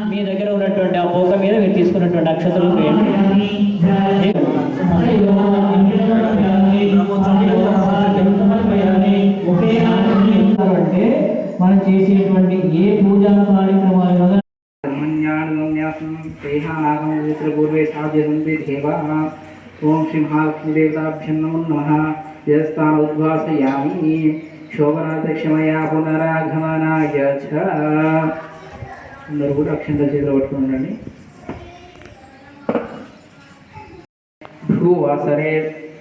మీ దగ్గర ఉన్నటువంటి ఆ పోక మీద మీరు తీసుకున్నటువంటి అక్షతలు అంటే మనం చేసేటువంటి ఏ పూజా కార్యక్రమాలు पूर्वे साधयन्ति देवाः ओं श्री महालक्ष्मीदेवताभ्यं नमो नमः यस्तान् उद्वासयामि शोभनादक्षमया पुनरागमनाय च అందరూ కూడా అక్షంతల చేతిలో పట్టుకుండండి. భూవాసరే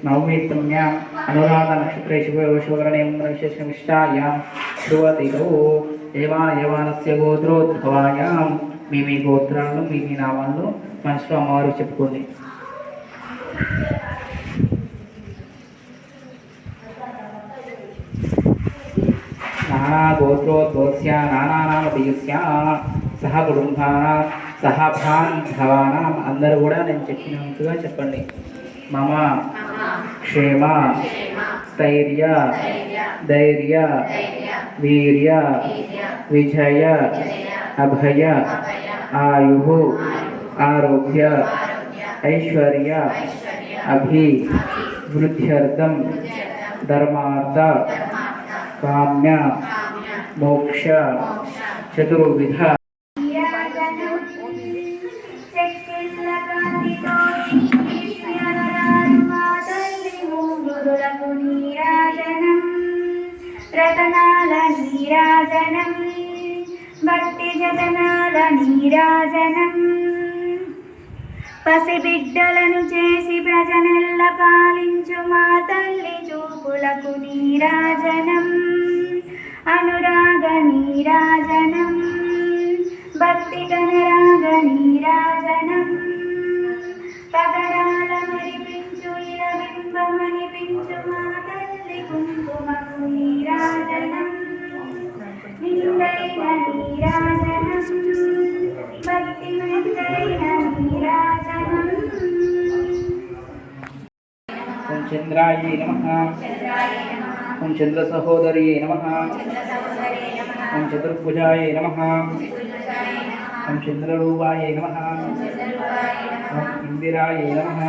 నవమీతమ్యాం అనురాధ నక్షత్రే శుభయోగరణే విశేషమిష్టాయాం శుభతిలో యవానస్య గోత్రోద్భవాయాం మీ గోత్రాలను మీ నామాలను మనసులో అమ్మవారు చెప్పుకోండి. నానా గోత్రోద్భవస్య నానానామధేయస్య సహ కుటుంబా సహ బాంధవానాం అందరూ కూడా నేను చెప్పినట్టుగా చెప్పండి. మమ క్షేమ స్థైర్య ధైర్య వీర్య విజయ అభయ ఆయు ఆరోగ్య ఐశ్వర్య అభివృద్ధ్యర్థం ధర్మార్థ కామ్య మోక్ష చతుర్విధ రతనాల నీరాజనం భక్తి జతనాల నీరాజనం పసిబిడ్డలను చేసి ప్రజనెల్ల పాలించు మా తల్లి చూపులకు నీరాజనం అనురాగ నీరాజనం భక్తి గణరాగ నీరాజనం పగడాల మరిపించు ఇరబింబమనిపించు మా తల్లి కుంకుమకు నీరాజనం నిందైన నీరాజనం భక్తి మందైన నీరాజనం. ఓం చంద్రాయ నమః ఓం చంద్ర సహోదర్యే నమః ఓం చతుర్భుజాయ నమః ఓం చంద్రరూపాయ నమః ఓం ఇందిరాయ నమః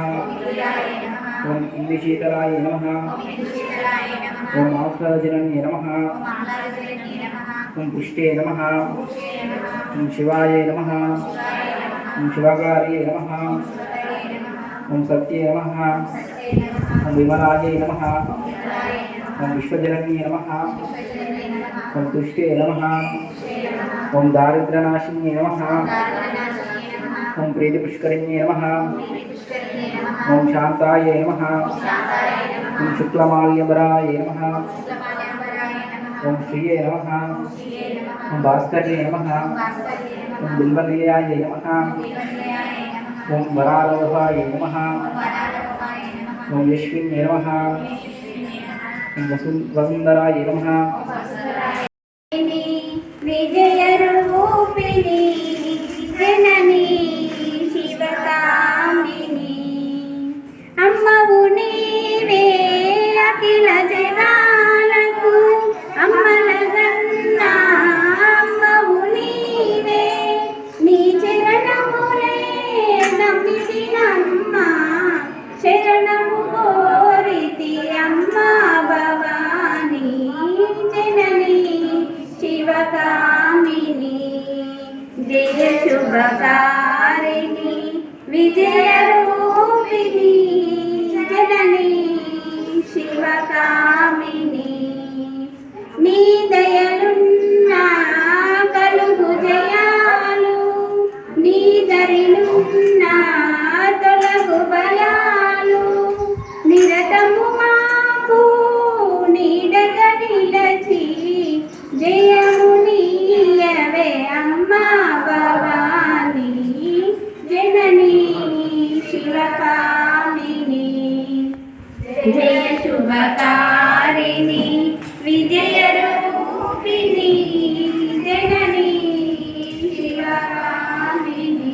ఓం ఇందిశీతలాయ నమః ఓం ఆశ్రజనన్యే నమః ఓం పుష్టే నమః ఓం శివాయ నమః ఓం శివకార్యే నమః ఓం సత్యే నమః ఓం విమలాయ నమః ఓం విశ్వజనన్యే నమః ఓం తుష్టే నమః ఓం దారిద్ర్యనాశిన్యే నమః ఓం ప్రీతిపుష్కరిణ్యే నమః ఓం శాంతాయ నమః ఓం శుక్లమాల్యవరాయ నమః ఓం శ్రీయే నమః ఓం భాస్కర్యే నమః ఓం బిల్వనిలయాయ నమః ఓం వరాలవహాయ నమః ఓం యశ్విన్యే నమః ఓం వసుంధరాయ నమః. విజయ రూపిణి జనని శివకామిని అమ్మవు నీవే అఖిల జగాలకు అమ్మలగన్నా అమ్మవు నీవే నీ చరణములే నమ్మితినమ్మ శరణము కోరితి అమ్మ భవాని జనని శివకామిని జయ శుభకారిణి విజయ రూపిణి జనని శివకామిని నీ దయలున్నా కలుగు జయాలు నీ దరిలున్నా తొలగు భయాలు నిరతము మాకు నీడగా నిలచి జయము నీయవే అమ్మా భవాని జనని శివకామిని జయ శుభకారిణి విజయ రూపిణి జనని శివకామిని.